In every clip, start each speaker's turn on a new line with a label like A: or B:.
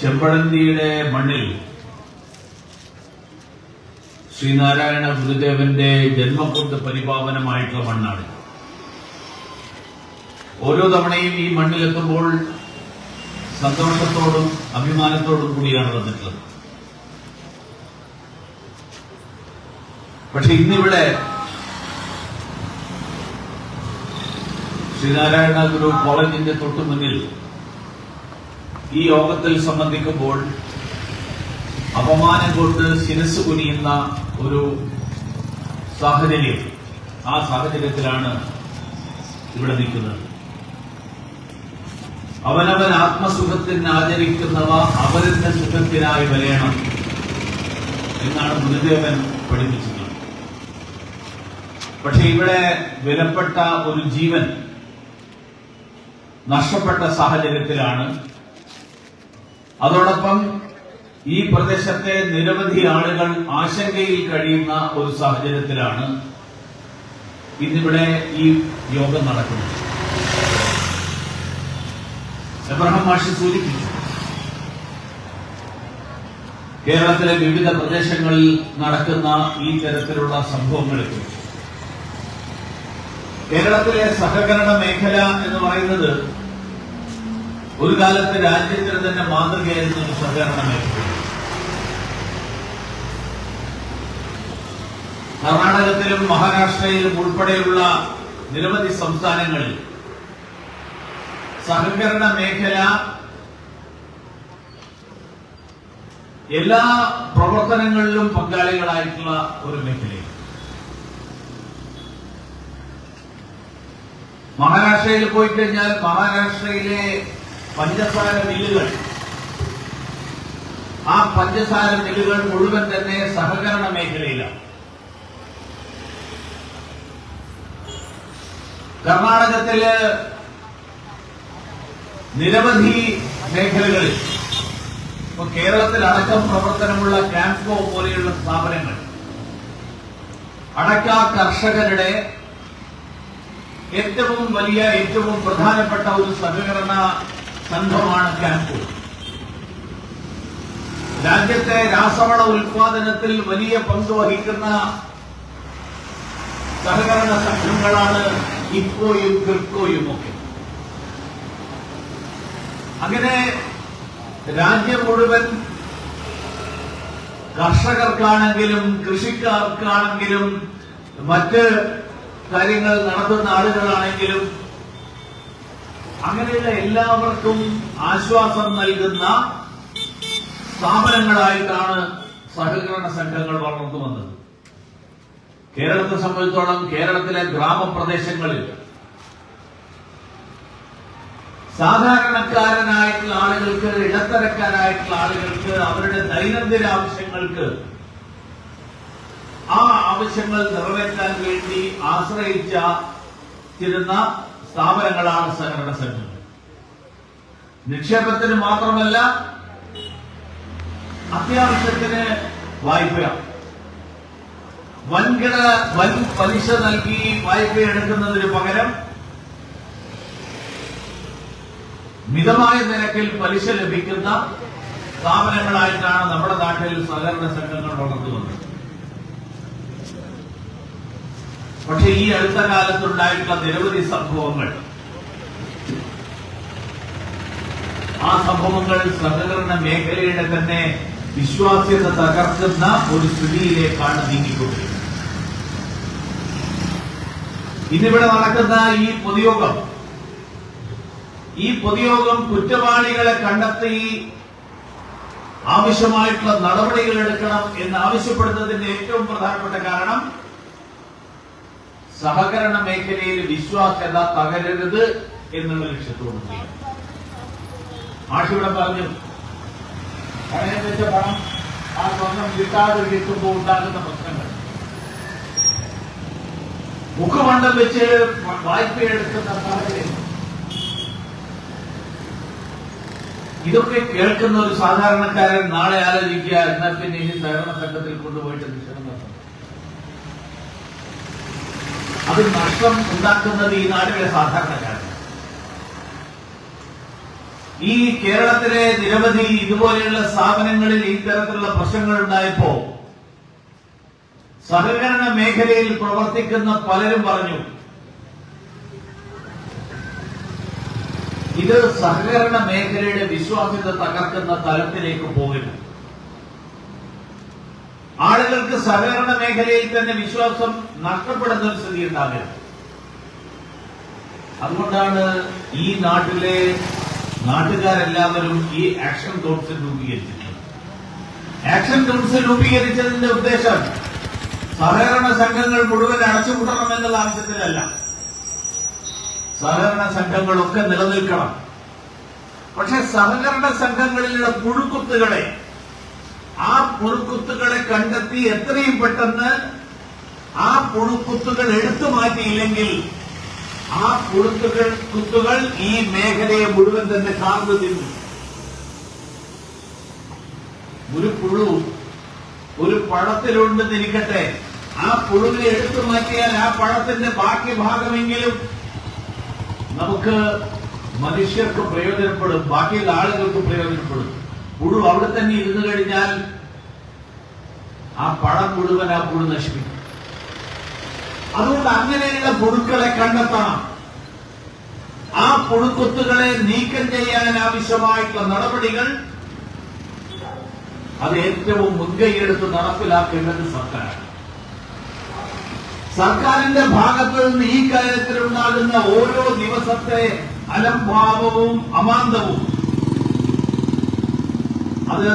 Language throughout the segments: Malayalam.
A: ചെമ്പഴന്തിയുടെ മണ്ണിൽ ശ്രീനാരായണ ഗുരുദേവന്റെ ജന്മം കൊണ്ട് പരിപാവനമായിട്ടുള്ള മണ്ണാണ്. ഓരോ തവണയും ഈ മണ്ണിലെത്തുമ്പോൾ സന്തോഷത്തോടും അഭിമാനത്തോടും കൂടിയാണ് വന്നിട്ടുള്ളത്. പക്ഷെ ഇന്നിവിടെ ശ്രീനാരായണ ഗുരു കോളേജിന്റെ തൊട്ടു മുന്നിൽ ഈ യോഗത്തിൽ സംബന്ധിക്കുമ്പോൾ അപമാനം കൊണ്ട് ശിരസ് കുനിയുന്ന ഒരു സാഹചര്യം, ആ സാഹചര്യത്തിലാണ് ഇവിടെ നിൽക്കുന്നത്. അവനവൻ ആത്മസുഖത്തിന് ആചരിക്കുന്നവ അവരുടെ സുഖത്തിനായി വലയണം എന്നാണ് ഗുരുദേവൻ പഠിപ്പിച്ചിട്ടുള്ളത്. പക്ഷെ ഇവിടെ വിലപ്പെട്ട ഒരു ജീവൻ നഷ്ടപ്പെട്ട സാഹചര്യത്തിലാണ്, അതോടൊപ്പം ഈ പ്രദേശത്തെ നിരവധി ആളുകൾ ആശങ്കയിൽ കഴിയുന്ന ഒരു സാഹചര്യത്തിലാണ് ഇന്നിവിടെ ഈ യോഗം നടക്കുന്നത്. എബ്രഹാം മാഷ് സൂചിപ്പിച്ചു, കേരളത്തിലെ വിവിധ പ്രദേശങ്ങളിൽ നടക്കുന്ന ഈ തരത്തിലുള്ള സംഭവങ്ങളെക്കുറിച്ച്. കേരളത്തിലെ സഹകരണ മേഖല എന്ന് പറയുന്നത് ഒരു കാലത്ത് രാജ്യത്തിന് തന്നെ മാതൃകയായിരുന്ന ഒരു സഹകരണ മേഖല. കർണാടകത്തിലും മഹാരാഷ്ട്രയിലും ഉൾപ്പെടെയുള്ള നിരവധി സംസ്ഥാനങ്ങളിൽ സഹകരണ മേഖല എല്ലാ പ്രവർത്തനങ്ങളിലും പങ്കാളികളായിട്ടുള്ള ഒരു മേഖലയാണ്. മഹാരാഷ്ട്രയിൽ പോയി കഴിഞ്ഞാൽ മഹാരാഷ്ട്രയിലെ പഞ്ചസാര മില്ലുകൾ, ആ പഞ്ചസാര മില്ലുകൾ മുഴുവൻ തന്നെ സഹകരണ മേഖലയിലാണ്. കർണാടകത്തില് നിരവധി മേഖലകളിൽ, ഇപ്പൊ കേരളത്തിൽ അടക്കം പ്രവർത്തനമുള്ള ക്യാംപ്കോ പോലെയുള്ള സ്ഥാപനങ്ങൾ, അടക്ക കർഷകരുടെ ഏറ്റവും വലിയ ഏറ്റവും പ്രധാനപ്പെട്ട ഒരു സഹകരണ സംഘമാണ് ക്യാംപ്കോ. രാജ്യത്തെ രാസവള ഉൽപാദനത്തിൽ വലിയ പങ്ക് വഹിക്കുന്ന സഹകരണ സംഘങ്ങളാണ് ഇഫ്കോയും കിർക്കോയും ഒക്കെ. അങ്ങനെ രാജ്യം മുഴുവൻ കർഷകർക്കാണെങ്കിലും കൃഷിക്കാർക്കാണെങ്കിലും മറ്റ് കാര്യങ്ങൾ നടത്തുന്ന ആളുകളാണെങ്കിലും അങ്ങനെയുള്ള എല്ലാവർക്കും ആശ്വാസം നൽകുന്ന സ്ഥാപനങ്ങളായിട്ടാണ് സഹകരണ സംഘങ്ങൾ വളർന്നു വന്നത്. കേരളത്തെ സംബന്ധിച്ചോളം കേരളത്തിലെ ഗ്രാമപ്രദേശങ്ങളിൽ സാധാരണക്കാരനായിട്ടുള്ള ആളുകൾക്ക്, ഇടത്തരക്കാരായിട്ടുള്ള ആളുകൾക്ക് അവരുടെ ദൈനംദിന ആവശ്യങ്ങൾക്ക്, ആ ആവശ്യങ്ങൾ നിറവേറ്റാൻ വേണ്ടി ആശ്രയിച്ചിരുന്ന സ്ഥാപനങ്ങളാണ് സഹകരണ സംഘങ്ങൾ. നിക്ഷേപത്തിന് മാത്രമല്ല, അത്യാവശ്യത്തിന് വായ്പ, വൻ പലിശ നൽകി വായ്പ എടുക്കുന്നതിന് പകരം മിതമായ നിരക്കിൽ പലിശ ലഭിക്കുന്ന സ്ഥാപനങ്ങളായിട്ടാണ് നമ്മുടെ നാട്ടിൽ സഹകരണ സംഘങ്ങൾ വളർന്നു വന്നത്. പക്ഷെ ഈ അടുത്ത കാലത്തുണ്ടായിട്ടുള്ള നിരവധി സംഭവങ്ങൾ, ആ സംഭവങ്ങൾ സഹകരണ മേഖലയുടെ തന്നെ വിശ്വാസ്യത തകർക്കുന്ന ഒരു സ്ഥിതിയിലേക്കാണ് നീങ്ങിക്കൊണ്ടിരിക്കുന്നത്. ഇന്നിവിടെ നടക്കുന്ന ഈ പൊതുയോഗം കുറ്റവാളികളെ കണ്ടെത്തി ആവശ്യമായിട്ടുള്ള നടപടികൾ എടുക്കണം എന്ന് ആവശ്യപ്പെടുന്നതിന്റെ ഏറ്റവും പ്രധാനപ്പെട്ട കാരണം സഹകരണ മേഖലയിൽ വിശ്വാസ്യത തകരരുത് എന്നുള്ള ലക്ഷ്യത്തോടുകൂടിയാണ്. ആഷിവിടെ പറഞ്ഞു, പണയം വെച്ച പണം ആ സ്വർണം കിട്ടാതെ കിട്ടുമ്പോൾ ഉണ്ടാകുന്ന പ്രശ്നങ്ങൾ, മുഖമണ്ഡം വെച്ച് വായ്പയെടുക്കുന്ന സാഹചര്യം, ഇതൊക്കെ കേൾക്കുന്ന ഒരു സാധാരണക്കാരൻ നാളെ ആലോചിക്കുക, എന്നാൽ പിന്നെ ഈ സഹകരണ സംഘത്തിൽ കൊണ്ടുപോയിട്ട് നിക്ഷേപം നടത്തണം. അത് നഷ്ടം ഉണ്ടാക്കുന്നത് ഈ നാട്ടിലെ സാധാരണക്കാരൻ. ഈ കേരളത്തിലെ നിരവധി ഇതുപോലെയുള്ള സ്ഥാപനങ്ങളിൽ ഇത്തരത്തിലുള്ള പ്രശ്നങ്ങൾ ഉണ്ടായപ്പോ സഹകരണ മേഖലയിൽ പ്രവർത്തിക്കുന്ന പലരും പറഞ്ഞു, ഇത് സഹകരണ മേഖലയുടെ വിശ്വാസ്യത തകർക്കുന്ന തലത്തിലേക്ക് പോകരുത്. ആളുകൾക്ക് സഹകരണ മേഖലയിൽ തന്നെ വിശ്വാസം നഷ്ടപ്പെടുന്ന ഒരു സ്ഥിതി ഉണ്ടാകരുത്. അതുകൊണ്ടാണ് ഈ നാട്ടിലെ നാട്ടുകാരെല്ലാവരും ഈ ആക്ഷൻ കൗൺസിൽ രൂപീകരിച്ചിട്ടുള്ളത്. ആക്ഷൻ കൗൺസിൽ രൂപീകരിച്ചതിന്റെ ഉദ്ദേശം സഹകരണ സംഘങ്ങൾ മുഴുവൻ അടച്ചുപൂട്ടണമെന്നുള്ള ആവശ്യത്തിലല്ല. സഹകരണ സംഘങ്ങളൊക്കെ നിലനിൽക്കണം. പക്ഷെ സഹകരണ സംഘങ്ങളിലുള്ള പുഴുക്കുത്തുകളെ കണ്ടെത്തി എത്രയും പെട്ടെന്ന് ആ പുഴുക്കുത്തുകൾ എടുത്തു മാറ്റിയില്ലെങ്കിൽ ആ കുത്തുകൾ ഈ മേഖലയെ മുഴുവൻ തന്നെ കാർന്നു തിന്നു. ഒരു പുഴു ഒരു പഴത്തിലുണ്ടെന്നിരിക്കട്ടെ, ആ പുഴുവിനെ എടുത്തു മാറ്റിയാൽ ആ പഴത്തിന്റെ ബാക്കി ഭാഗമെങ്കിലും നമുക്ക് മനുഷ്യർക്ക് പ്രയോജനപ്പെടും, ബാക്കിയുള്ള ആളുകൾക്ക് പ്രയോജനപ്പെടും. പുഴു അവിടെ തന്നെ ഇരുന്നു കഴിഞ്ഞാൽ ആ പഴം മുഴുവൻ ആ പുഴു നശിപ്പിക്കും. അതുകൊണ്ട് അങ്ങനെയുള്ള പുഴുക്കളെ കണ്ടെത്തണം. ആ പുഴുക്കുത്തുകളെ നീക്കം ചെയ്യാൻ ആവശ്യമായിട്ടുള്ള നടപടികൾ അത് ഏറ്റവും മുൻകൈയെടുത്ത് നടപ്പിലാക്കേണ്ടത് സർക്കാരാണ്. സർക്കാരിന്റെ ഭാഗത്ത് നിന്ന് ഈ കാര്യത്തിലുണ്ടാകുന്ന ഓരോ ദിവസത്തെ അലംഭാവവും അമാന്തവും അത്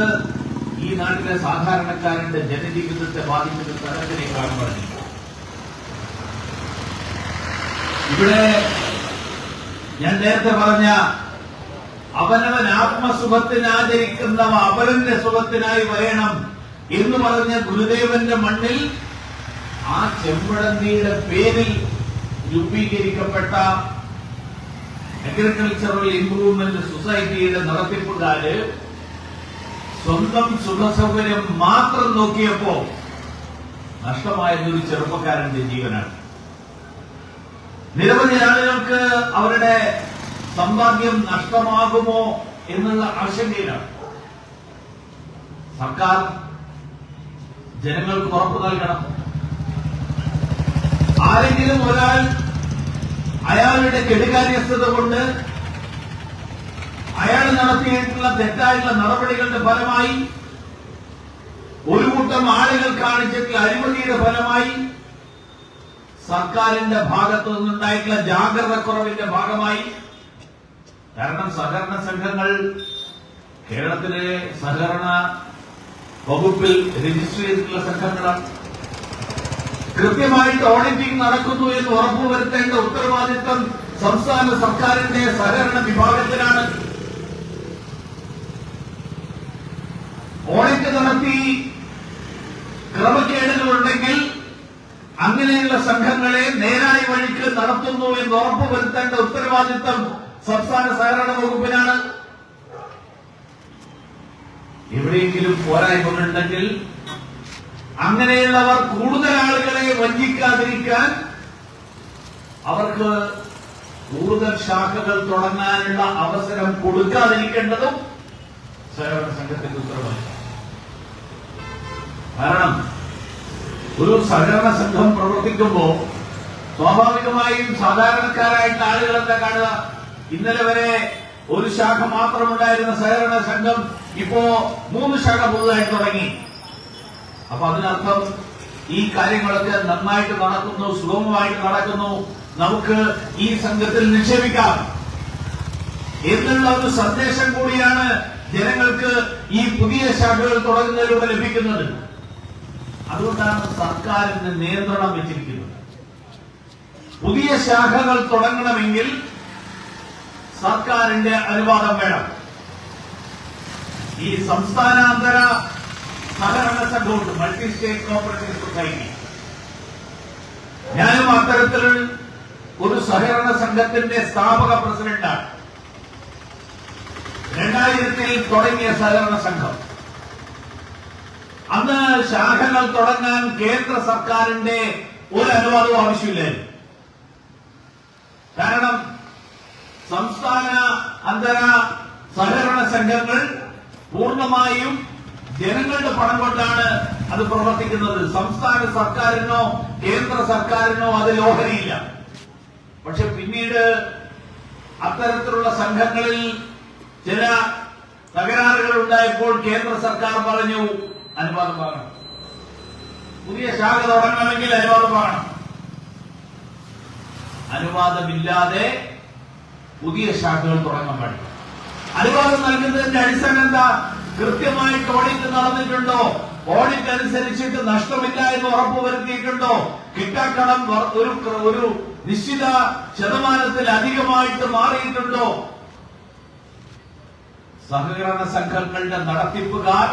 A: ഈ നാട്ടിലെ സാധാരണക്കാരന്റെ ജനജീവിതത്തെ ബാധിക്കുന്ന തരത്തിലേക്കാണ് പറഞ്ഞത്. ഇവിടെ ഞാൻ നേരത്തെ പറഞ്ഞ അവനവൻ ആത്മസുഖത്തിന് ആചരിക്കുന്നവ അവരന്റെ സുഖത്തിനായി വരയണം എന്ന് പറഞ്ഞ ഗുരുദേവന്റെ മണ്ണിൽ ആ ചെമ്പഴന്തിയുടെ പേരിൽ രൂപീകരിക്കപ്പെട്ട അഗ്രികൾച്ചറൽ ഇംപ്രൂവ്മെന്റ് സൊസൈറ്റിയുടെ നടത്തിപ്പുകാര് സ്വന്തം സുഖസൗകര്യം മാത്രം നോക്കിയപ്പോ നഷ്ടമായത് ഒരു ചെറുപ്പക്കാരന്റെ ജീവനാണ്. നിരവധി ആളുകൾക്ക് അവരുടെ സമ്പാദ്യം നഷ്ടമാകുമോ എന്നുള്ള ആശങ്കയിലാണ്. സർക്കാർ ജനങ്ങൾക്ക് ഉറപ്പ് നൽകണം. ആരെങ്കിലും ഒരാൾ അയാളുടെ കെടുകാര്യസ്ഥത കൊണ്ട് അയാൾ നടത്തിയിട്ടുള്ള തെറ്റായിട്ടുള്ള നടപടികളുടെ ഫലമായി ഒരു കൂട്ടം ആളുകൾ കാണിച്ചിട്ടുള്ള അഴിമതിയുടെ ഫലമായി സർക്കാരിന്റെ ഭാഗത്തു നിന്നുണ്ടായിട്ടുള്ള ജാഗ്രതക്കുറവിന്റെ ഭാഗമായി, കാരണം സഹകരണ സംഘങ്ങൾ കേരളത്തിലെ സഹകരണ വകുപ്പിൽ രജിസ്റ്റർ ചെയ്തിട്ടുള്ള സംഘങ്ങളാണ്. കൃത്യമായിട്ട് ഓഡിറ്റിംഗ് നടക്കുന്നു എന്ന് ഉറപ്പുവരുത്തേണ്ട ഉത്തരവാദിത്വം സംസ്ഥാന സർക്കാരിന്റെ സഹകരണ വിഭാഗത്തിലാണ്. ഓഡിറ്റ് നടത്തി ക്രമക്കേടുകളുണ്ടെങ്കിൽ അങ്ങനെയുള്ള സംഘങ്ങളെ നേരായ വഴിക്ക് നടത്തുന്നു എന്ന് ഉറപ്പുവരുത്തേണ്ട ഉത്തരവാദിത്വം സംസ്ഥാന സഹകരണ വകുപ്പിനാണ്. എവിടെയെങ്കിലും പോരായ്മകളുണ്ടെങ്കിൽ അങ്ങനെയുള്ളവർ കൂടുതൽ ആളുകളെ വഞ്ചിക്കാതിരിക്കാൻ അവർക്ക് കൂടുതൽ ശാഖകൾ തുടങ്ങാനുള്ള അവസരം കൊടുക്കാതിരിക്കേണ്ടതും സഹകരണ സംഘത്തിന്റെ ഉത്തരവാദിത്വം. കാരണം ഒരു സഹകരണ സംഘം പ്രവർത്തിക്കുമ്പോൾ സ്വാഭാവികമായും സാധാരണക്കാരായിട്ട് ആളുകളെന്താ കാണുക? ഇന്നലെ വരെ ഒരു ശാഖ മാത്രമുണ്ടായിരുന്ന സഹകരണ സംഘം ഇപ്പോ 3 ശാഖ പുതുതായിട്ട് തുടങ്ങി. അപ്പൊ അതിനർത്ഥം ഈ കാര്യങ്ങളൊക്കെ നന്നായിട്ട് നടക്കുന്നു, സുഗമമായിട്ട് നടക്കുന്നു, നമുക്ക് ഈ സംഘത്തിൽ നിക്ഷേപിക്കാം എന്നുള്ള ഒരു സന്ദേശം കൂടിയാണ് ജനങ്ങൾക്ക് ഈ പുതിയ ശാഖകൾ തുടങ്ങുന്നതിലൂടെ ലഭിക്കുന്നത്. അതുകൊണ്ടാണ് സർക്കാരിന് നിയന്ത്രണം വെച്ചിരിക്കുന്നത്. പുതിയ ശാഖകൾ തുടങ്ങണമെങ്കിൽ സർക്കാരിന്റെ അനുവാദം വേണം. ഈ സംസ്ഥാനാന്തര സഹകരണ സംഘമുണ്ട്, മൾട്ടി സ്റ്റേറ്റ് കോഓപ്പറേറ്റീവ് സൊസൈറ്റി. ഞാനും അത്തരത്തിൽ ഒരു സഹകരണ സംഘത്തിന്റെ സ്ഥാപക പ്രസിഡന്റാണ്. 2000-ൽ തുടങ്ങിയ സഹകരണ സംഘം. അന്ന് ശാഖകൾ തുടങ്ങാൻ കേന്ദ്ര സർക്കാരിന്റെ ഒരു അനുവാദവും ആവശ്യമില്ലായിരുന്നു. കാരണം സംസ്ഥാന അന്തര സഹകരണ സംഘങ്ങൾ പൂർണ്ണമായും ജനങ്ങളുടെ പണം കൊണ്ടാണ് അത് പ്രവർത്തിക്കുന്നത്. സംസ്ഥാന സർക്കാരിനോ കേന്ദ്ര സർക്കാരിനോ അതിൽ ഓഹരിയില്ല. പക്ഷെ പിന്നീട് അത്തരത്തിലുള്ള സംഘങ്ങളിൽ ചില തകരാറുകൾ ഉണ്ടായപ്പോൾ കേന്ദ്ര സർക്കാർ പറഞ്ഞു അനുവാദം വാങ്ങണം, പുതിയ ശാഖ തുടങ്ങണമെങ്കിൽ അനുവാദം വാങ്ങണം. അനുവാദമില്ലാതെ പുതിയ ശാഖകൾ തുടങ്ങാൻ പാടില്ല. അനുവാദം നൽകുന്നതിന്റെ അടിസ്ഥാനം എന്താ? കൃത്യമായിട്ട് ഓഡിറ്റ് നടന്നിട്ടുണ്ടോ, ഓഡിറ്റ് അനുസരിച്ചിട്ട് നഷ്ടമില്ല എന്ന് ഉറപ്പുവരുത്തിയിട്ടുണ്ടോ, കിട്ടാക്കടം ഒരു നിശ്ചിത ശതമാനത്തിൽ അധികമായിട്ട് മാറിയിട്ടുണ്ടോ. സഹകരണ സംഘങ്ങളുടെ നടത്തിപ്പുകാർ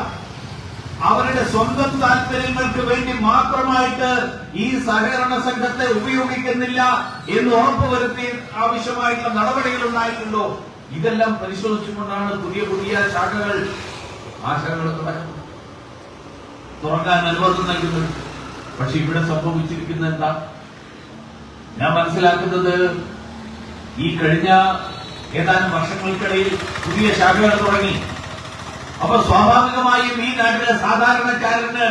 A: അവരുടെ സ്വന്തം താല്പര്യങ്ങൾക്ക് വേണ്ടി മാത്രമായിട്ട് ഈ സഹകരണ സംഘത്തെ ഉപയോഗിക്കുന്നില്ല എന്ന് ഉറപ്പുവരുത്തി ആവശ്യമായിട്ടുള്ള നടപടികൾ ഉണ്ടായിട്ടുണ്ടോ? ഇതെല്ലാം പരിശോധിച്ചുകൊണ്ടാണ് പുതിയ പുതിയ ശാഖകൾ തുറക്കാൻ അനുവാദം നൽകുന്നത്. പക്ഷെ ഇവിടെ സംഭവിച്ചിരിക്കുന്നത് എന്താ? ഞാൻ മനസ്സിലാക്കുന്നത് ഈ കഴിഞ്ഞ ഏതാനും വർഷങ്ങൾക്കിടയിൽ പുതിയ ശാഖകൾ തുടങ്ങി. അപ്പൊ സ്വാഭാവികമായും ഈ നാട്ടിലെ സാധാരണക്കാരന്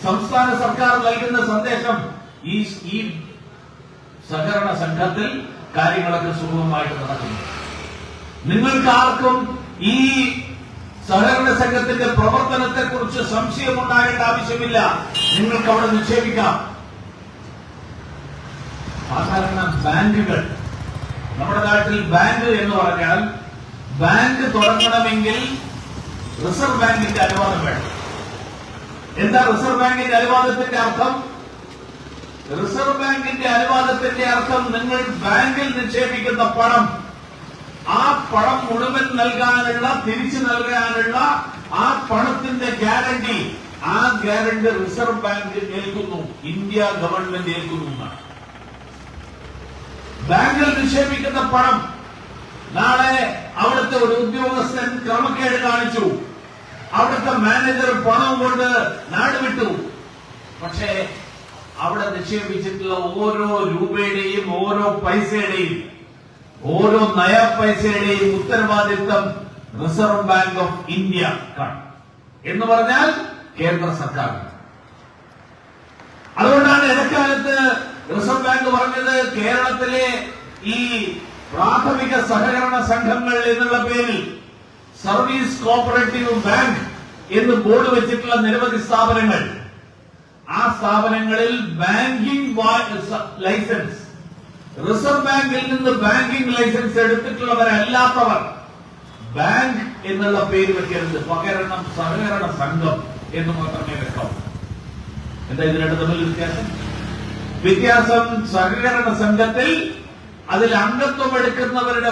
A: സംസ്ഥാന സർക്കാർ നൽകുന്ന സന്ദേശം ഈ സഹകരണ സംഘത്തിൽ കാര്യങ്ങളൊക്കെ സുഗമമായിട്ട് നടക്കുന്നു. നിങ്ങൾക്കാർക്കും ഈ സഹകരണ സംഘത്തിന്റെ പ്രവർത്തനത്തെക്കുറിച്ച് സംശയമുണ്ടാകേണ്ട ആവശ്യമില്ല. നിങ്ങൾക്ക് അവിടെ നിക്ഷേപിക്കാം. സാധാരണ ബാങ്കുകൾ, നമ്മുടെ നാട്ടിൽ ബാങ്ക് എന്ന് പറഞ്ഞാൽ ബാങ്ക് തുടങ്ങണമെങ്കിൽ റിസർവ് ബാങ്കിന്റെ അനുവാദം വേണം. എന്താ റിസർവ് ബാങ്കിന്റെ അനുവാദത്തിന്റെ അർത്ഥം? റിസർവ് ബാങ്കിന്റെ അനുവാദത്തിന്റെ അർത്ഥം നിങ്ങൾ ബാങ്കിൽ നിക്ഷേപിക്കുന്ന പണം, ആ പണം മുഴുവൻ നൽകാനുള്ള, തിരിച്ചു നൽകാനുള്ള ആ പണത്തിന്റെ ഗ്യാരണ്ടി, ആ ഗ്യാരണ്ടി റിസർവ് ബാങ്ക് ഏൽക്കുന്നു, ഇന്ത്യ ഗവൺമെന്റ് ഏൽക്കുന്നു എന്നാണ്. ബാങ്കിൽ നിക്ഷേപിക്കുന്ന പണം നാളെ അവിടുത്തെ ഒരു ഉദ്യോഗസ്ഥൻ ക്രമക്കേട് കാണിച്ചു, അവിടുത്തെ മാനേജർ പണം കൊണ്ട് നാട് വിട്ടു. പക്ഷേ അവിടെ നിക്ഷേപിച്ചിട്ടുള്ള ഓരോ രൂപയുടെയും ഓരോ പൈസയുടെയും ഓരോ നയ പൈസയുടെയും ഉത്തരവാദിത്വം റിസർവ് ബാങ്ക് ഓഫ് ഇന്ത്യ എന്ന് പറഞ്ഞാൽ കേന്ദ്ര സർക്കാർ. അതുകൊണ്ടാണ് ഇടക്കാലത്ത് റിസർവ് ബാങ്ക് പറഞ്ഞത് കേരളത്തിലെ ഈ പ്രാഥമിക സഹകരണ സംഘങ്ങൾ എന്നുള്ള പേരിൽ സർവീസ് കോഓപ്പറേറ്റീവ് ബാങ്ക് എന്ന് ബോർഡ് വെച്ചിട്ടുള്ള നിരവധി സ്ഥാപനങ്ങൾ, ആ സ്ഥാപനങ്ങളിൽ ബാങ്കിംഗ് ലൈസൻസ്, റിസർവ് ബാങ്കിൽ നിന്ന് ബാങ്കിംഗ് ലൈസൻസ് എടുത്തിട്ടുള്ളവരല്ലാത്തവർ ബാങ്ക് എന്നുള്ള പേര് വെക്കരുത്, പകരം സഹകരണ സംഘം എന്ന് മാത്രമേ വെക്കാവൂ. എന്താ ഇത് രണ്ട് തമ്മിൽ വ്യത്യാസം? സഹകരണ സംഘത്തിൽ അതിൽ അംഗത്വം എടുക്കുന്നവരുടെ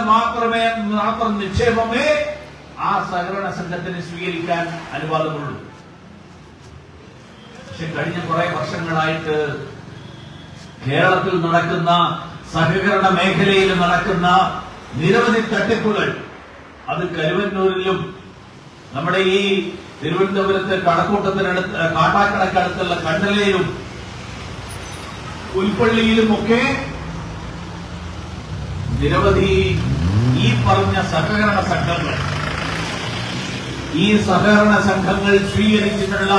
A: മാത്രം നിക്ഷേപമേ ആ സഹകരണ സംഘത്തിന് സ്വീകരിക്കാൻ അനുവാദമുള്ളൂ. പക്ഷെ കഴിഞ്ഞ കുറെ വർഷങ്ങളായിട്ട് കേരളത്തിൽ നടക്കുന്ന സഹകരണ മേഖലയിൽ നടക്കുന്ന നിരവധി തട്ടിപ്പുകൾ, അത് കരുവന്നൂരിലും നമ്മുടെ ഈ തിരുവനന്തപുരത്ത് കടക്കൂട്ടത്തിനടുത്ത് കാട്ടാക്കടക്കടുത്തുള്ള കണ്ടലയിലും പുൽപ്പള്ളിയിലുമൊക്കെ നിരവധി ഈ പറഞ്ഞ സഹകരണ സംഘങ്ങൾ, ഈ സഹകരണ സംഘങ്ങൾ സ്വീകരിച്ചിട്ടുള്ള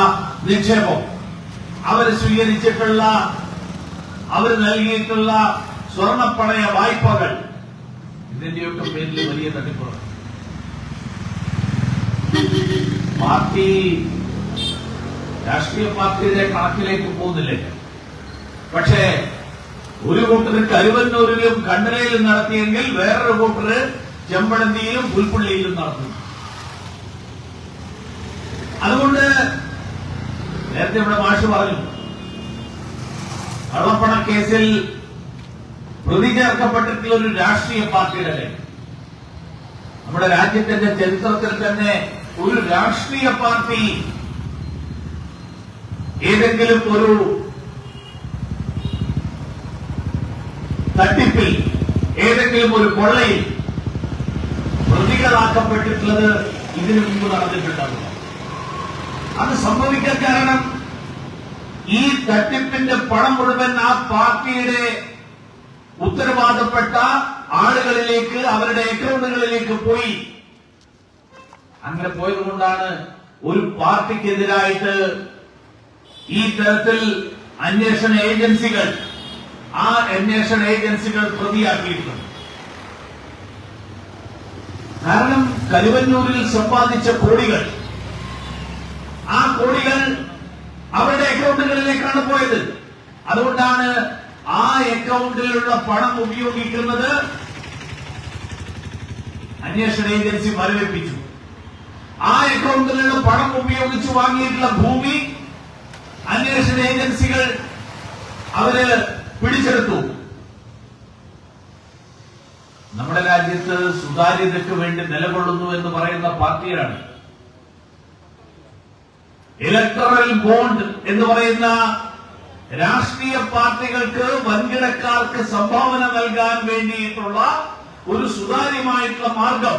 A: നിക്ഷേപം, അവർ നൽകിയിട്ടുള്ള സ്വർണപ്പണയ വായ്പകൾ, ഇതിന്റെയൊക്കെ പേരിൽ വലിയ തട്ടിപ്പുകൾ. പാർട്ടി രാഷ്ട്രീയ പാർട്ടിയുടെ കണക്കിലേക്ക് പോകുന്നില്ല. പക്ഷേ ഒരു കൂട്ടർ കരുവന്നൂരിലും കണ്ടലയിലും നടത്തിയെങ്കിൽ വേറൊരു കൂട്ടർ ചെമ്പഴന്തിയിലും പുൽപ്പള്ളിയിലും നടത്തുന്നു. അതുകൊണ്ട് നേരത്തെ ഇവിടെ മാഷ് പറഞ്ഞു, കള്ളപ്പണ കേസിൽ പ്രതി ചേർക്കപ്പെട്ടിട്ടുള്ള ഒരു രാഷ്ട്രീയ പാർട്ടിയുടെ കാര്യം, നമ്മുടെ രാജ്യത്തിന്റെ ചരിത്രത്തിൽ തന്നെ ഒരു രാഷ്ട്രീയ പാർട്ടി ഏതെങ്കിലും ഒരു തട്ടിപ്പിൽ, ഏതെങ്കിലും ഒരു കൊള്ളയിൽ പ്രതികളാക്കപ്പെട്ടിട്ടുള്ളത് ഇതിനു മുമ്പ് നടന്നിട്ടുണ്ടാകും. അത് സംഭവിക്കാൻ കാരണം ഈ തട്ടിപ്പിന്റെ പണം മുഴുവൻ ആ പാർട്ടിയുടെ ഉത്തരവാദപ്പെട്ട ആളുകളിലേക്ക്, അവരുടെ അക്കൗണ്ടുകളിലേക്ക് പോയി. അങ്ങനെ പോയതുകൊണ്ടാണ് ഒരു പാർട്ടിക്കെതിരായിട്ട് ഈ തരത്തിൽ അന്വേഷണ ഏജൻസികൾ പ്രതിയാക്കിയിട്ടുണ്ട്. കാരണം കരുവന്നൂരിൽ സമ്പാദിച്ച കോടികൾ, ആ കോടികൾ അവരുടെ അക്കൗണ്ടുകളിലേക്കാണ് പോയത്. അതുകൊണ്ടാണ് ആ അക്കൗണ്ടിലുള്ള പണം ഉപയോഗിക്കുന്നത് അന്വേഷണ ഏജൻസി മരവിപ്പിച്ചു. ആ അക്കൗണ്ടിലുള്ള പണം ഉപയോഗിച്ച് വാങ്ങിയിട്ടുള്ള ഭൂമി അന്വേഷണ ഏജൻസികൾ അവര് പിടിച്ചെടുത്തു. നമ്മുടെ രാജ്യത്ത് സുതാര്യതയ്ക്ക് വേണ്ടി നിലകൊള്ളുന്നു എന്ന് പറയുന്ന പാർട്ടിയാണ് ഇലക്ടറൽ ബോണ്ട് എന്ന് പറയുന്ന രാഷ്ട്രീയ പാർട്ടികൾക്ക് വൻകിടക്കാർക്ക് സംഭാവന നൽകാൻ വേണ്ടിയിട്ടുള്ള ഒരു സുതാര്യമായിട്ടുള്ള മാർഗം.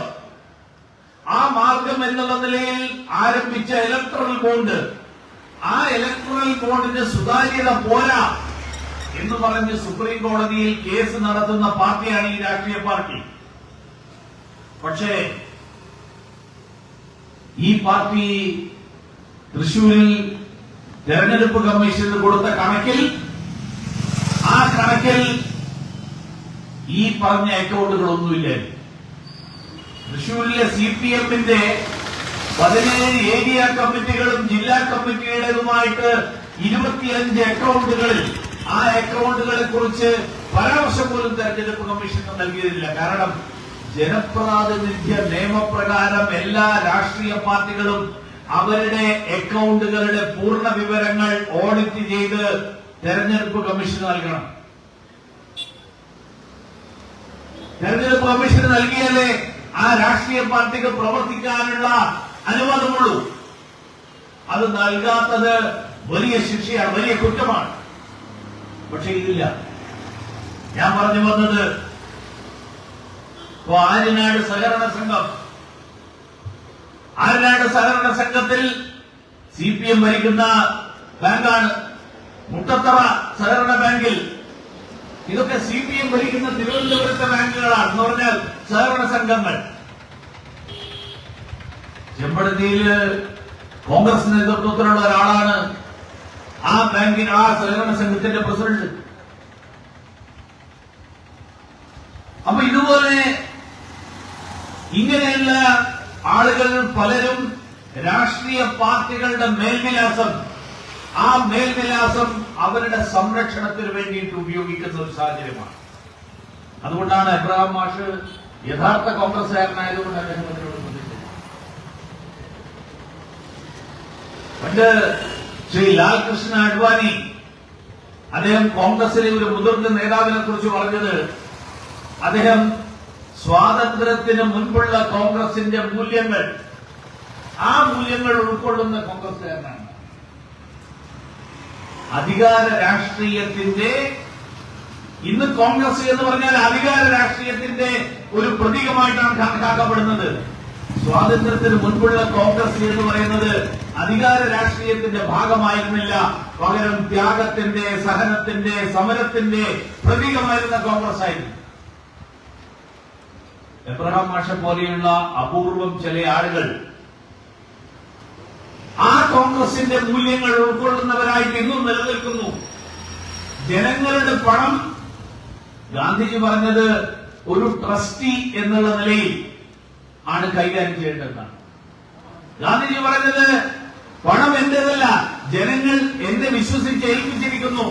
A: ആ മാർഗം എന്നുള്ള നിലയിൽ ആരംഭിച്ച ഇലക്ടറൽ ബോണ്ട്, ആ ഇലക്ടറൽ ബോണ്ടിന് സുതാര്യത പോരാ എന്ന് പറഞ്ഞ് സുപ്രീം കോടതിയിൽ കേസ് നടത്തുന്ന പാർട്ടിയാണ് ഈ രാഷ്ട്രീയ പാർട്ടി. പക്ഷേ ഈ പാർട്ടി തൃശൂരിൽ തെരഞ്ഞെടുപ്പ് കമ്മീഷന് കൊടുത്ത കണക്കിൽ, ആ കണക്കിൽ ഈ പറഞ്ഞ അക്കൗണ്ടുകളൊന്നുമില്ല. തൃശൂരിലെ CPMന്റെ 17 ഏരിയ കമ്മിറ്റികളും ജില്ലാ കമ്മിറ്റിയുടേതുമായിട്ട് 25 അക്കൗണ്ടുകളിൽ ആ അക്കൗണ്ടുകളെ കുറിച്ച് പരാമർശം പോലും തെരഞ്ഞെടുപ്പ് കമ്മീഷന് നൽകിയതില്ല. കാരണം ജനപ്രാതിനിധ്യ നിയമപ്രകാരം എല്ലാ രാഷ്ട്രീയ പാർട്ടികളും അവരുടെ അക്കൗണ്ടുകളുടെ പൂർണ്ണ വിവരങ്ങൾ ഓഡിറ്റ് ചെയ്ത് തെരഞ്ഞെടുപ്പ് കമ്മീഷന് നൽകണം. തെരഞ്ഞെടുപ്പ് കമ്മീഷന് നൽകിയാലേ ആ രാഷ്ട്രീയ പാർട്ടിക്ക് പ്രവർത്തിക്കാനുള്ള അനുവാദമുള്ളൂ. അത് നൽകാത്തത് വലിയ ശിക്ഷയാണ്, വലിയ കുറ്റമാണ്. പക്ഷെ ഇതില്ല. ഞാൻ പറഞ്ഞു വന്നത്, ഇപ്പോ ആര്യനാട് സഹകരണ സംഘം, ആര്യനാട് സഹകരണ സംഘത്തിൽ CPM ഭരിക്കുന്ന ബാങ്കാണ് മുട്ടത്തറ സഹകരണ ബാങ്കിൽ. ഇതൊക്കെ CPM ഭരിക്കുന്ന തിരുവനന്തപുരത്തെ ബാങ്കുകളാണ് എന്ന് പറഞ്ഞാൽ സഹകരണ സംഘങ്ങൾ. ചെമ്പഴന്തിയില് കോൺഗ്രസ് നേതൃത്വത്തിലുള്ള ഒരാളാണ് ആ ബാങ്കിന്, ആ സഹകരണ സംഘത്തിന്റെ പ്രസിഡന്റ്. അപ്പൊ ഇതുപോലെ ഇങ്ങനെയുള്ള ആളുകൾ പലരും രാഷ്ട്രീയ പാർട്ടികളുടെ മേൽവിലാസം, ആ മേൽവിലാസം അവരുടെ സംരക്ഷണത്തിന് വേണ്ടിയിട്ട് ഉപയോഗിക്കുന്ന ഒരു സാഹചര്യമാണ്. അതുകൊണ്ടാണ് എബ്രഹാം മാഷ് യഥാർത്ഥ കോൺഗ്രസ്സുകാരനായതുകൊണ്ട് അദ്ദേഹം അതിനോട് പ്രതികരിച്ചത്. പണ്ട് ശ്രീ ലാൽകൃഷ്ണ അഡ്വാനി, അദ്ദേഹം കോൺഗ്രസിലെ ഒരു മുതിർന്ന നേതാവിനെ കുറിച്ച് പറഞ്ഞത്, അദ്ദേഹം സ്വാതന്ത്ര്യത്തിന് മുൻപുള്ള കോൺഗ്രസിന്റെ മൂല്യങ്ങൾ, ആ മൂല്യങ്ങൾ ഉൾക്കൊള്ളുന്ന കോൺഗ്രസ്സുകാരനാണ്. അധികാര രാഷ്ട്രീയത്തിന്റെ, ഇന്ന് കോൺഗ്രസ് എന്ന് പറഞ്ഞാൽ അധികാര രാഷ്ട്രീയത്തിന്റെ ഒരു പ്രതീകമായിട്ടാണ് കണക്കാക്കപ്പെടുന്നത്. സ്വാതന്ത്ര്യത്തിന് മുൻപുള്ള കോൺഗ്രസ് എന്ന് പറയുന്നത് അധികാര രാഷ്ട്രീയത്തിന്റെ ഭാഗമായിരുന്നില്ല, പകരം ത്യാഗത്തിന്റെ, സഹനത്തിന്റെ, സമരത്തിന്റെ പ്രതീകമായിരുന്ന കോൺഗ്രസ് ആയിരുന്നു. എബ്രഹാം മാഷ പോലെയുള്ള അപൂർവം ചില ആളുകൾ ആ കോൺഗ്രസിന്റെ മൂല്യങ്ങൾ ഉൾക്കൊള്ളുന്നവരായിട്ട് ഇന്നും നിലനിൽക്കുന്നു. ജനങ്ങളുടെ പണം, ഗാന്ധിജി പറഞ്ഞത്, ഒരു ട്രസ്റ്റി എന്നുള്ള നിലയിൽ ആണ് കൈകാര്യം ചെയ്യേണ്ടതെന്നാണ്. ഗാന്ധിജി പറഞ്ഞത്, പണം എന്റേതല്ല, ജനങ്ങൾ എന്നെ വിശ്വസിച്ച് ഏൽപ്പിച്ചിരിക്കുന്നു,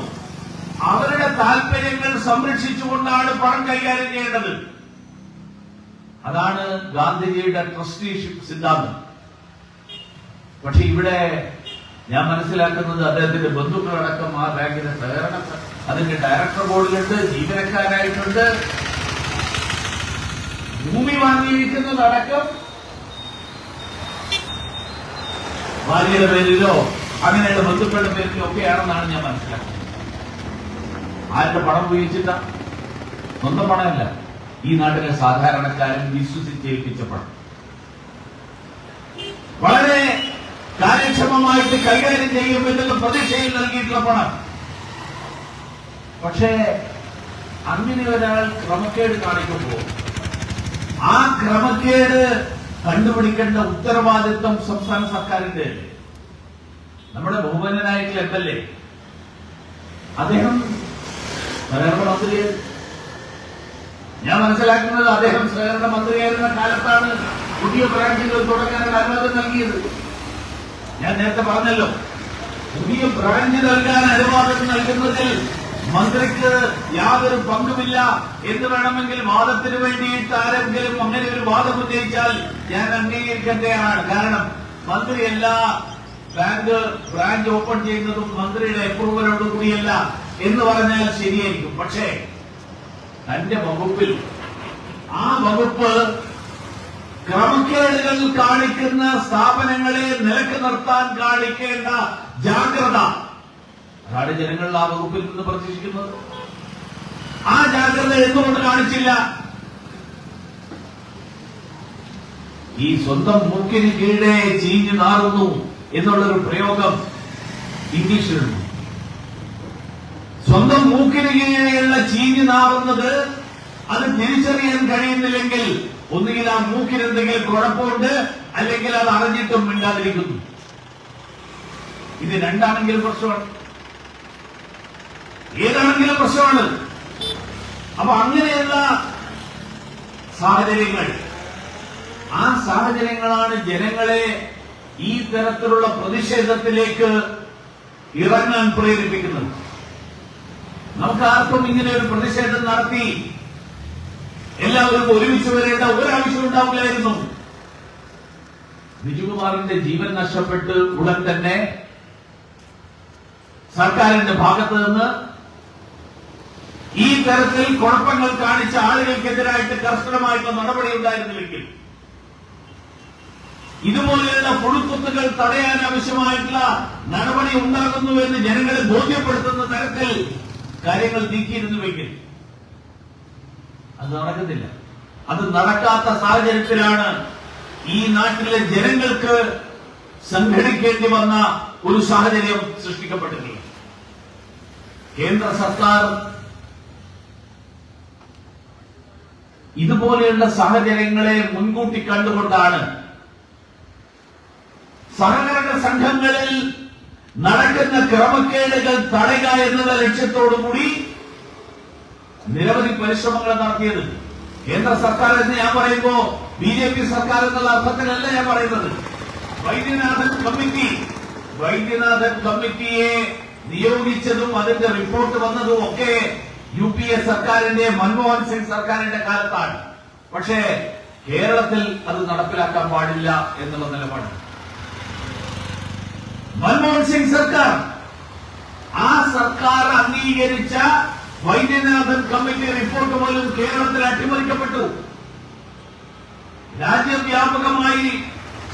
A: അവരുടെ താല്പര്യങ്ങൾ സംരക്ഷിച്ചുകൊണ്ടാണ് പണം കൈകാര്യം ചെയ്യേണ്ടത്. അതാണ് ഗാന്ധിജിയുടെ ട്രസ്റ്റിഷിപ്പ് സിദ്ധാന്തം. പക്ഷെ ഇവിടെ ഞാൻ മനസ്സിലാക്കുന്നത്, അദ്ദേഹത്തിന്റെ ബന്ധുക്കളടക്കം ആ ബാങ്കിന്റെ സഹകരണ അതിന്റെ ഡയറക്ടർ ബോർഡിലുണ്ട്, ജീവനക്കാരായിട്ടുണ്ട്. ഭൂമി വാങ്ങിയിരിക്കുന്നതടക്കം ഭാര്യയുടെ പേരിലോ അങ്ങനെയുള്ള ബന്ധുക്കളുടെ പേരിലോ ഒക്കെയാണെന്നാണ് ഞാൻ മനസ്സിലാക്കുന്നത്. ആരുടെ പണം ഉപയോഗിച്ചിട്ട? സ്വന്തം പണമല്ല, ഈ നാട്ടിലെ സാധാരണക്കാരൻ വിശ്വസിച്ചേൽപ്പിച്ച പണം. വളരെ കാര്യക്ഷമമായിട്ട് കൈകാര്യം ചെയ്യുമെന്നുള്ള പ്രതീക്ഷയിൽ നൽകിയിട്ടുള്ള പണം. പക്ഷേ അങ്ങനെ ഒരാൾ ക്രമക്കേട് കാണിക്കുമ്പോൾ ആ ക്രമക്കേട് കണ്ടുപിടിക്കേണ്ട ഉത്തരവാദിത്വം സംസ്ഥാന സർക്കാരിന്റെ. നമ്മുടെ ബഹുമാന്യനായിട്ടുള്ള MLA അദ്ദേഹം സഹകരണ മന്ത്രി, ഞാൻ മനസ്സിലാക്കുന്നത് അദ്ദേഹം സഹകരണ മന്ത്രിയായിരുന്ന കാലത്താണ് പുതിയ ബ്രാഞ്ചുകൾ തുടങ്ങാനുള്ള അനുവാദം നൽകിയത്. ഞാൻ നേരത്തെ പറഞ്ഞല്ലോ, പുതിയ ബ്രാഞ്ച് നൽകാൻ അനുവാദം നൽകുന്നതിൽ മന്ത്രിക്ക് യാതൊരു പങ്കുമില്ല എന്ന് വേണമെങ്കിൽ വാദത്തിന് വേണ്ടിയിട്ട് ആരെങ്കിലും അങ്ങനെ ഒരു വാദം ഉന്നയിച്ചാൽ ഞാൻ അംഗീകരിക്കേണ്ടതാണ്. കാരണം മന്ത്രി എല്ലാ ബാങ്ക് ബ്രാഞ്ച് ഓപ്പൺ ചെയ്യുന്നതും മന്ത്രിയുടെ അപ്രൂവലോടുകൂടിയല്ല എന്ന് പറഞ്ഞാൽ ശരിയായിരിക്കും. പക്ഷേ തന്റെ വകുപ്പിൽ ആ വകുപ്പ് ക്രമക്കേടുകൾ കാണിക്കുന്ന സ്ഥാപനങ്ങളെ നിലക്ക് നിർത്താൻ കാണിക്കേണ്ട ജാഗ്രത, അതാണ് ജനങ്ങൾ ആ വകുപ്പിൽ നിന്ന് പ്രതീക്ഷിക്കുന്നത്. ആ ജാഗ്രത എന്തുകൊണ്ട് കാണിച്ചില്ല? ഈ സ്വന്തം മൂക്കിന് കീഴെ ചീഞ്ഞു നാറുന്നു എന്നുള്ളൊരു പ്രയോഗം ഇംഗ്ലീഷിലുണ്ട്. സ്വന്തം മൂക്കിന് കീഴെയുള്ള ചീഞ്ഞു നാറുന്നത് അത് തിരിച്ചറിയാൻ കഴിയുന്നില്ലെങ്കിൽ ഒന്നുകിൽ ആ മൂക്കിന് എന്തെങ്കിലും കുഴപ്പമുണ്ട്, അല്ലെങ്കിൽ അത് അറിഞ്ഞിട്ടും മിണ്ടാതിരിക്കുന്നു. ഇത് രണ്ടാണെങ്കിലും പ്രശ്നമാണ്, ഏതാണെങ്കിലും പ്രശ്നമാണ്. അപ്പൊ അങ്ങനെയുള്ള സാഹചര്യങ്ങൾ, ആ സാഹചര്യങ്ങളാണ് ജനങ്ങളെ ഈ തരത്തിലുള്ള പ്രതിഷേധത്തിലേക്ക് ഇറങ്ങാൻ പ്രേരിപ്പിക്കുന്നത്. നമുക്ക് ആർക്കും ഇങ്ങനെ ഒരു പ്രതിഷേധം നടത്തി എല്ലാവരും ഒരുമിച്ച് വരേണ്ട ഒരാവശ്യം ഉണ്ടാവില്ലായിരുന്നു. ബിജുകുമാറിന്റെ ജീവൻ നഷ്ടപ്പെട്ട് ഉടൻ തന്നെ സർക്കാരിന്റെ ഭാഗത്ത് നിന്ന് ഈ തരത്തിൽ കുഴപ്പങ്ങൾ കാണിച്ച ആളുകൾക്കെതിരായിട്ട് കർശനമായിട്ടുള്ള നടപടി ഉണ്ടായിരുന്നില്ലെങ്കിൽ, ഇതുപോലെയുള്ള പുഴുക്കുത്തുകൾ തടയാൻ ആവശ്യമായിട്ടുള്ള നടപടി ഉണ്ടാകുന്നു എന്ന് ജനങ്ങളെ ബോധ്യപ്പെടുത്തുന്ന തരത്തിൽ കാര്യങ്ങൾ നീക്കിയിരുന്നുവെങ്കിൽ അത് നടക്കുന്നില്ല. അത് നടക്കാത്ത സാഹചര്യത്തിലാണ് ഈ നാട്ടിലെ ജനങ്ങൾക്ക് സംഘടിക്കേണ്ടി വന്ന ഒരു സാഹചര്യം സൃഷ്ടിക്കപ്പെട്ടിട്ടുള്ളത്. കേന്ദ്ര സർക്കാർ ഇതുപോലെയുള്ള സാഹചര്യങ്ങളെ മുൻകൂട്ടി കണ്ടുകൊണ്ടാണ് സഹകരണ സംഘങ്ങളിൽ നടക്കുന്ന ക്രമക്കേടുകൾ തടയുക എന്നുള്ള ലക്ഷ്യത്തോടുകൂടി നിരവധി പരിശ്രമങ്ങൾ നടത്തിയത്. കേന്ദ്ര സർക്കാർ എന്ന് ഞാൻ പറയുമ്പോ BJP സർക്കാർ എന്നുള്ള അർത്ഥത്തിലല്ല ഞാൻ പറയുന്നത്. വൈദ്യനാഥൻ കമ്മിറ്റിയെ നിയോഗിച്ചതും അതിന്റെ റിപ്പോർട്ട് വന്നതും ഒക്കെ UPA സർക്കാരിന്റെ മൻമോഹൻ സിംഗ് സർക്കാരിന്റെ കാലത്താണ്. പക്ഷേ കേരളത്തിൽ അത് നടപ്പിലാക്കാൻ പാടില്ല എന്നുള്ള നിലപാട് മൻമോഹൻ സിംഗ് സർക്കാർ, ആ സർക്കാർ അംഗീകരിച്ച വൈദ്യനാഥൻ കമ്മിറ്റി റിപ്പോർട്ട് പോലും കേരളത്തിൽ അട്ടിമറിക്കപ്പെട്ടു. രാജ്യവ്യാപകമായി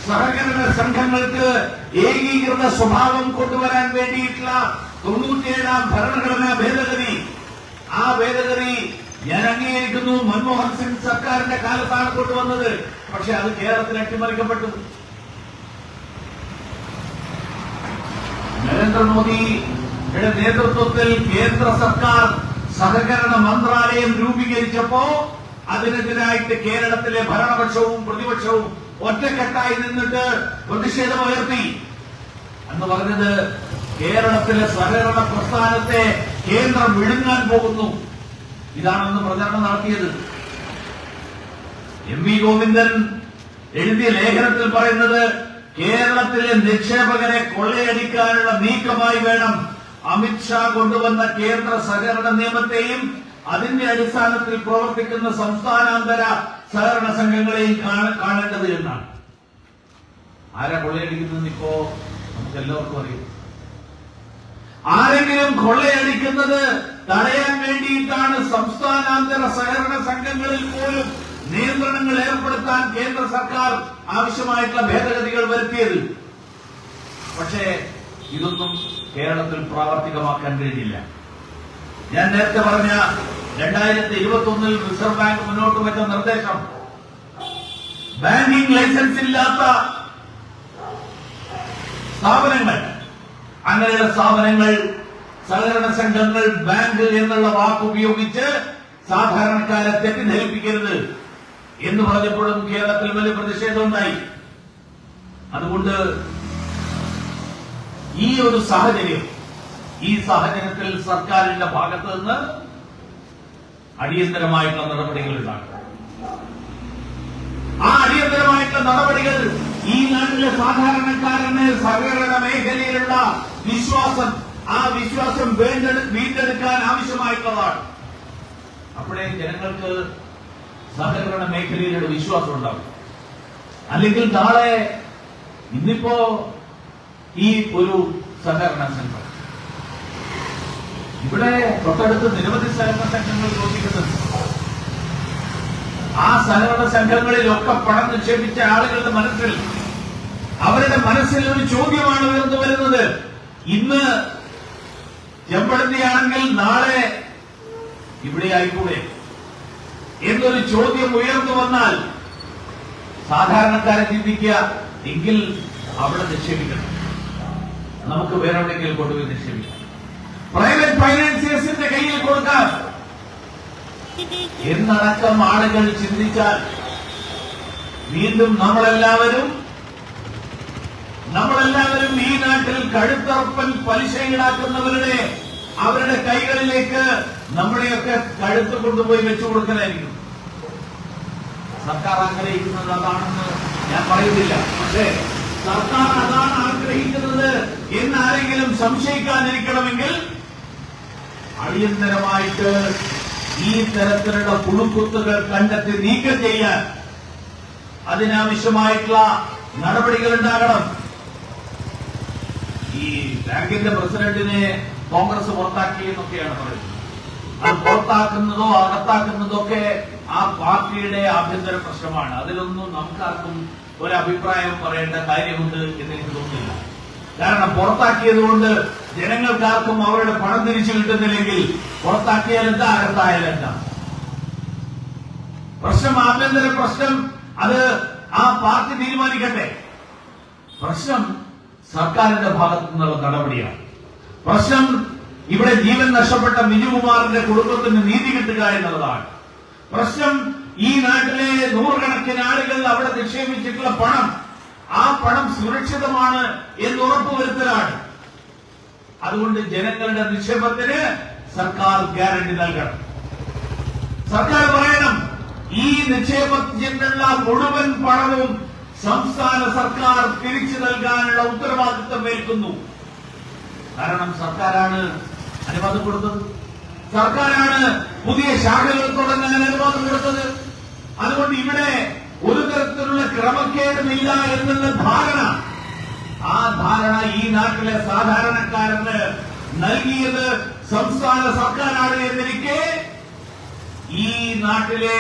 A: സഹകരണ സംഘങ്ങൾക്ക് ഏകീകൃത സ്വഭാവം കൊണ്ടുവരാൻ വേണ്ടിയിട്ടുള്ള 97ാം ഭരണഘടനാ ഭേദഗതി, ആ ഭേദഗതി ഞാൻ അംഗീകരിക്കുന്നു, മൻമോഹൻ സിംഗ് സർക്കാരിന്റെ കാലത്താണ് കൊണ്ടുവന്നത്. പക്ഷെ അത് കേരളത്തിൽ അട്ടിമറിക്കപ്പെട്ടു. നരേന്ദ്രമോദിയുടെ നേതൃത്വത്തിൽ കേന്ദ്ര സർക്കാർ സഹകരണ മന്ത്രാലയം രൂപീകരിച്ചപ്പോ അതിനെതിരായിട്ട് കേരളത്തിലെ ഭരണപക്ഷവും പ്രതിപക്ഷവും ഒറ്റക്കെട്ടായി നിന്നിട്ട് പ്രതിഷേധമുയർത്തി. എന്ന് പറഞ്ഞത് കേരളത്തിലെ സഹകരണ പ്രസ്ഥാനത്തെ കേന്ദ്രം വിഴുങ്ങാൻ പോകുന്നു, ഇതാണെന്ന് പ്രചരണം നടത്തിയത്. MV ഗോവിന്ദൻ എഴുതിയ ലേഖനത്തിൽ പറയുന്നത് കേരളത്തിലെ നിക്ഷേപകരെ കൊള്ളയടിക്കാനുള്ള നീക്കമായി വേണം അമിത്ഷാ കൊണ്ടുവന്ന കേന്ദ്ര സഹകരണ നിയമത്തെയും അതിന്റെ അടിസ്ഥാനത്തിൽ പ്രവർത്തിക്കുന്ന സംസ്ഥാനാന്തര സഹകരണ സംഘങ്ങളെയും കാണേണ്ടത് എന്നാണ്. ആരാ കൊള്ളയടിക്കുന്നതെന്ന് ഇപ്പോ നമുക്ക് എല്ലാവർക്കും അറിയാം. ആരെങ്കിലും കൊള്ളയടിക്കുന്നത് തടയാൻ വേണ്ടിയിട്ടാണ് സംസ്ഥാനാന്തര സഹകരണ സംഘങ്ങളിൽ പോലും നിയന്ത്രണങ്ങൾ ഏർപ്പെടുത്താൻ കേന്ദ്ര സർക്കാർ ആവശ്യമായിട്ടുള്ള ഭേദഗതികൾ വരുത്തിയത്. പക്ഷേ ഇതൊന്നും കേരളത്തിൽ പ്രാവർത്തികമാക്കാൻ കഴിഞ്ഞില്ല. ഞാൻ നേരത്തെ പറഞ്ഞ 2021 റിസർവ് ബാങ്ക് മുന്നോട്ട് വെച്ച നിർദ്ദേശം, ബാങ്കിംഗ് ലൈസൻസ് ഇല്ലാത്ത സ്ഥാപനങ്ങൾ, അങ്ങനെയുള്ള സ്ഥാപനങ്ങൾ, സഹകരണ സംഘങ്ങൾ, ബാങ്ക് എന്നുള്ള വാക്ക് ഉപയോഗിച്ച് സാധാരണക്കാരെ തെറ്റിദ്ധരിപ്പിക്കരുത്. എന്ന് പറഞ്ഞപ്പോഴും കേരളത്തിൽ വലിയ പ്രതിഷേധമുണ്ടായി. അതുകൊണ്ട് ഈ ഒരു സാഹചര്യത്തിൽ സർക്കാരിന്റെ ഭാഗത്ത് നിന്ന് അടിയന്തരമായിട്ടുള്ള നടപടികൾ ഉണ്ടാകും. ആ അടിയന്തരമായിട്ടുള്ള നടപടികൾ ഈ നാട്ടിലെ സാധാരണക്കാരന് സഹകരണ മേഖലയിലുള്ള ആ വിശ്വാസം വീണ്ടെടുക്കാൻ ആവശ്യമായിട്ടുള്ളതാണ്. അപ്പോഴേ ജനങ്ങൾക്ക് സഹകരണ മേഖലയിലുള്ള വിശ്വാസം ഉണ്ടാവും. അല്ലെങ്കിൽ നാളെ ഇന്നിപ്പോ ഈ ഒരു സഹകരണ സംഘം ഇവിടെ തൊട്ടടുത്ത് നിരവധി സഹകരണ സംഘങ്ങൾ പ്രവർത്തിക്കുന്നുണ്ട്. ആ സഹകരണ സംഘങ്ങളിലൊക്കെ പണം നിക്ഷേപിച്ച ആളുകളുടെ അവരുടെ മനസ്സിൽ ഒരു ചോദ്യമാണ് ഉയർന്നു വരുന്നത്. ഇന്ന് ചെമ്പഴന്തിയാണെങ്കിൽ നാളെ ഇവിടെ ആയിക്കൂടെ എന്നൊരു ചോദ്യം ഉയർന്നു വന്നാൽ സാധാരണക്കാരെ ചിന്തിക്കുക, എങ്കിൽ അവിടെ നിക്ഷേപിക്കണം, നമുക്ക് വേറെ എവിടെയെങ്കിലും കൊണ്ടുപോയി നിക്ഷേപിക്കാം, പ്രൈവറ്റ് ഫൈനാൻസിയേഴ്സിന്റെ കയ്യിൽ കൊടുക്കാം എന്നടക്കം ആളുകൾ ചിന്തിച്ചാൽ വീണ്ടും നമ്മളെല്ലാവരും ഈ നാട്ടിൽ കഴുത്തറപ്പൻ പലിശ ഈടാക്കുന്നവരുടെ അവരുടെ കൈകളിലേക്ക് നമ്മുടെയൊക്കെ കഴുത്ത് കൊണ്ടുപോയി വെച്ചു കൊടുക്കലായിരിക്കും. സർക്കാർ ആഗ്രഹിക്കുന്നത് അതാണെന്ന് ഞാൻ പറയുന്നില്ല. പക്ഷേ സർക്കാർ അതാണ് ആഗ്രഹിക്കുന്നത് എന്നാരെങ്കിലും സംശയിക്കാതിരിക്കണമെങ്കിൽ അടിയന്തരമായിട്ട് ഈ തരത്തിലുള്ള പുഴുക്കുത്തുകൾ കണ്ടെത്തി നീക്കം ചെയ്യാൻ അതിനാവശ്യമായിട്ടുള്ള നടപടികൾ ഉണ്ടാകണം. ഈ ബാങ്കിന്റെ പ്രസിഡന്റിനെ കോൺഗ്രസ് പുറത്താക്കി എന്നൊക്കെയാണ് പറയുന്നത്. അത് പുറത്താക്കുന്നതോ അകത്താക്കുന്നതോ ഒക്കെ ആ പാർട്ടിയുടെ ആഭ്യന്തര പ്രശ്നമാണ്. അതിലൊന്നും നമുക്കാർക്കും ഒരു അഭിപ്രായം പറയേണ്ട കാര്യമുണ്ട് എന്ന് എനിക്ക് തോന്നുന്നില്ല. കാരണം പുറത്താക്കിയത് കൊണ്ട് ജനങ്ങൾക്കാർക്കും അവരുടെ പണം തിരിച്ചു കിട്ടുന്നില്ലെങ്കിൽ പുറത്താക്കിയാലെന്താ അകത്തായാലെന്താ? പ്രശ്നം ആഭ്യന്തര പ്രശ്നം, അത് ആ പാർട്ടി തീരുമാനിക്കട്ടെ. പ്രശ്നം സർക്കാരിന്റെ ഭാഗത്തു നിന്നുള്ള നടപടിയാണ്. പ്രശ്നം ഇവിടെ ജീവൻ നഷ്ടപ്പെട്ട ബിജുകുമാറിന്റെ കുടുംബത്തിന് നീതി കിട്ടുക എന്നുള്ളതാണ് പ്രശ്നം. ഈ നാട്ടിലെ നൂറുകണക്കിന് ആളുകൾ അവിടെ നിക്ഷേപിച്ചിട്ടുള്ള പണം, ആ പണം സുരക്ഷിതമാണ് എന്ന് ഉറപ്പുവരുത്തലാണ്. അതുകൊണ്ട് ജനങ്ങളുടെ നിക്ഷേപത്തിന് സർക്കാർ ഗ്യാരണ്ടി നൽകണം. സർക്കാർ പറയണം, ഈ നിക്ഷേപത്തിനുള്ള മുഴുവൻ പണവും സംസ്ഥാന സർക്കാർ തിരിച്ചു നൽകാനുള്ള ഉത്തരവാദിത്വം ഏൽക്കുന്നു. കാരണം സർക്കാരാണ് അനുവാദം കൊടുത്തത്, സർക്കാരാണ് പുതിയ ശാഖകൾ തുടങ്ങാൻ അനുവാദം കൊടുത്തത്. അതുകൊണ്ട് ഇവിടെ ഒരു തരത്തിലുള്ള ക്രമക്കേടുമില്ല എന്നുള്ള ധാരണ, ആ ധാരണ ഈ നാട്ടിലെ സാധാരണക്കാരന് നൽകിയത് സംസ്ഥാന സർക്കാരാണ് എന്നിരിക്കെ ഈ നാട്ടിലെ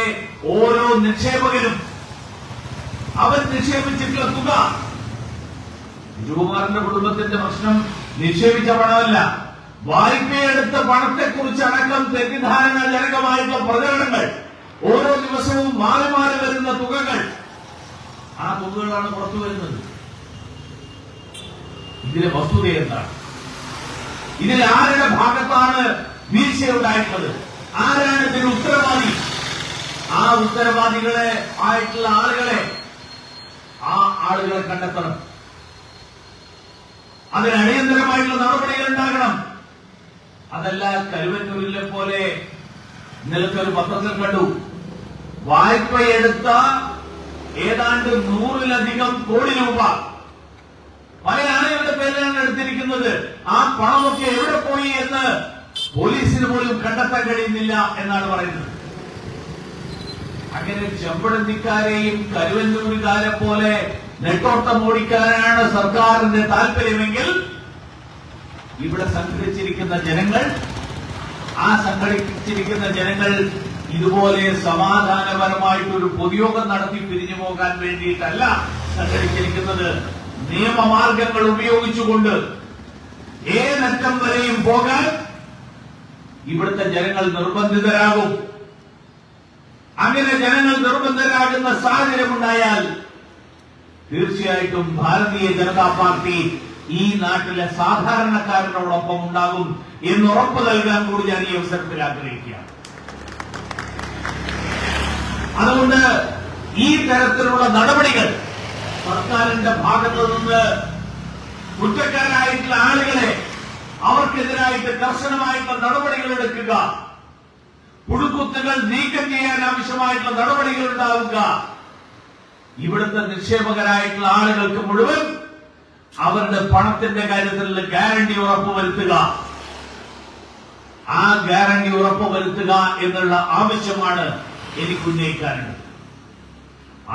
A: ഓരോ നിക്ഷേപകരും അവർ നിക്ഷേപിച്ചിട്ടുള്ള തുക, ബിജുകുമാറിന്റെ കുടുംബത്തിന്റെ പ്രശ്നം നിക്ഷേപിച്ച പണമല്ല, വായ്പയെടുത്ത പണത്തെക്കുറിച്ച് അടക്കം തെറ്റിദ്ധാരണജനകമായിട്ടുള്ള പ്രചരണങ്ങൾ, ഓരോ ദിവസവും മാറി മാറി വരുന്ന തുകകൾ, ആ തുകകളാണ് പുറത്തു വരുന്നത്. ഇതിലെ വസ്തുത എന്താണ്? ഇതിൽ ആരുടെ ഭാഗത്താണ് വീഴ്ചയുണ്ടായിട്ടുള്ളത്? ആരാണ് ഇതിന് ഉത്തരവാദി? ആ ഉത്തരവാദികളെ ആയിട്ടുള്ള ആളുകളെ കണ്ടെത്തണം. അതിന് അടിയന്തരമായിട്ടുള്ള നടപടികൾ ഉണ്ടാകണം. അതല്ല കരുവന്നൂരിലെ പോലെ ഇന്നലത്തെ ഒരു പത്രത്തിൽ കണ്ടു, വായ്പയെടുത്ത ഏതാണ്ട് 100-ലധികം കോടി രൂപ പല ആളുകളുടെ പേരിലാണ് എടുത്തിരിക്കുന്നത്. ആ പണമൊക്കെ എവിടെ പോയി എന്ന് പോലീസിന് പോലും കണ്ടെത്താൻ കഴിയുന്നില്ല എന്നാണ് പറയുന്നത്. അങ്ങനെ ചെമ്പഴന്തിക്കാരെയും കരുവന്നൂരുകാരെ പോലെ നെട്ടോട്ടം ഓടിക്കാനാണ് സർക്കാരിന്റെ താല്പര്യമെങ്കിൽ ഇവിടെ സംഘടിച്ചിരിക്കുന്ന ജനങ്ങൾ ഇതുപോലെ സമാധാനപരമായിട്ടൊരു പൊതുയോഗം നടത്തി പിരിഞ്ഞു പോകാൻ വേണ്ടിയിട്ടല്ല സംഘടിച്ചിരിക്കുന്നത്. നിയമമാർഗങ്ങൾ ഉപയോഗിച്ചുകൊണ്ട് ഏതറ്റം വരെയും പോകാൻ ഇവിടുത്തെ ജനങ്ങൾ നിർബന്ധിതരാകും. അങ്ങനെ ജനങ്ങൾ നിർബന്ധരാകുന്ന സാഹചര്യമുണ്ടായാൽ തീർച്ചയായിട്ടും ഭാരതീയ ജനതാ പാർട്ടി ഈ നാട്ടിലെ സാധാരണക്കാരനോടൊപ്പം ഉണ്ടാകും എന്ന് ഉറപ്പ് നൽകാൻ കൂടി ഞാൻ ഈ അവസരത്തിൽ ആഗ്രഹിക്കുകയാണ്. അതുകൊണ്ട് ഈ തരത്തിലുള്ള നടപടികൾ സർക്കാരിന്റെ ഭാഗത്തു നിന്ന് കുറ്റക്കാരായിട്ടുള്ള ആളുകളെ അവർക്കെതിരായിട്ട് കർശനമായിട്ടുള്ള നടപടികൾ എടുക്കുക, പുഴുക്കുത്തുകൾ നീക്കം ചെയ്യാൻ ആവശ്യമായിട്ടുള്ള നടപടികൾ ഉണ്ടാവുക, ഇവിടുത്തെ നിക്ഷേപകരായിട്ടുള്ള ആളുകൾക്ക് മുഴുവൻ അവരുടെ പണത്തിന്റെ കാര്യത്തിൽ ഗ്യാരണ്ടി ഉറപ്പുവരുത്തുക, ആ ഗ്യാരണ്ടി ഉറപ്പുവരുത്തുക എന്നുള്ള ആവശ്യമാണ് എനിക്ക് ഉന്നയിക്കാനുള്ളത്.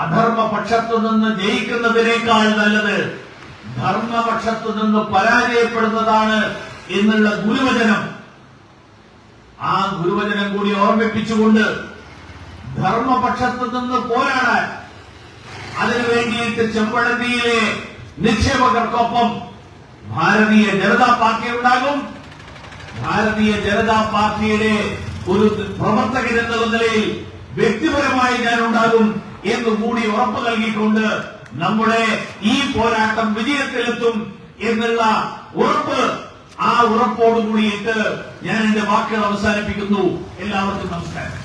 A: അധർമ്മപക്ഷത്തു നിന്ന് ജയിക്കുന്നതിനേക്കാൾ നല്ലത് ധർമ്മപക്ഷത്തു നിന്ന് പരാജയപ്പെടുന്നതാണ് എന്നുള്ള ഗുരുവചനം, ആ ഗുരുവചനം കൂടി ഓർമ്മിപ്പിച്ചുകൊണ്ട് ധർമ്മപക്ഷത്തു നിന്ന് പോരാടാൻ അതിനു വേണ്ടിയിട്ട് ചെമ്പഴന്തിയിലെ നിക്ഷേപകർക്കൊപ്പം ഭാരതീയ ജനതാ പാർട്ടി ഉണ്ടാകും. ഭാരതീയ ജനതാ പാർട്ടിയുടെ ഒരു പ്രവർത്തകൻ എന്നുള്ള നിലയിൽ വ്യക്തിപരമായി ഞാൻ ഉണ്ടാകും എന്നുകൂടി ഉറപ്പ് നൽകിക്കൊണ്ട് നമ്മുടെ ഈ പോരാട്ടം വിജയത്തിലെത്തും എന്നുള്ള ഉറപ്പ്, ആ ഉറപ്പോടുകൂടിയിട്ട് ഞാൻ എന്റെ വാക്കുകൾ അവസാനിപ്പിക്കുന്നു. എല്ലാവർക്കും നമസ്കാരം.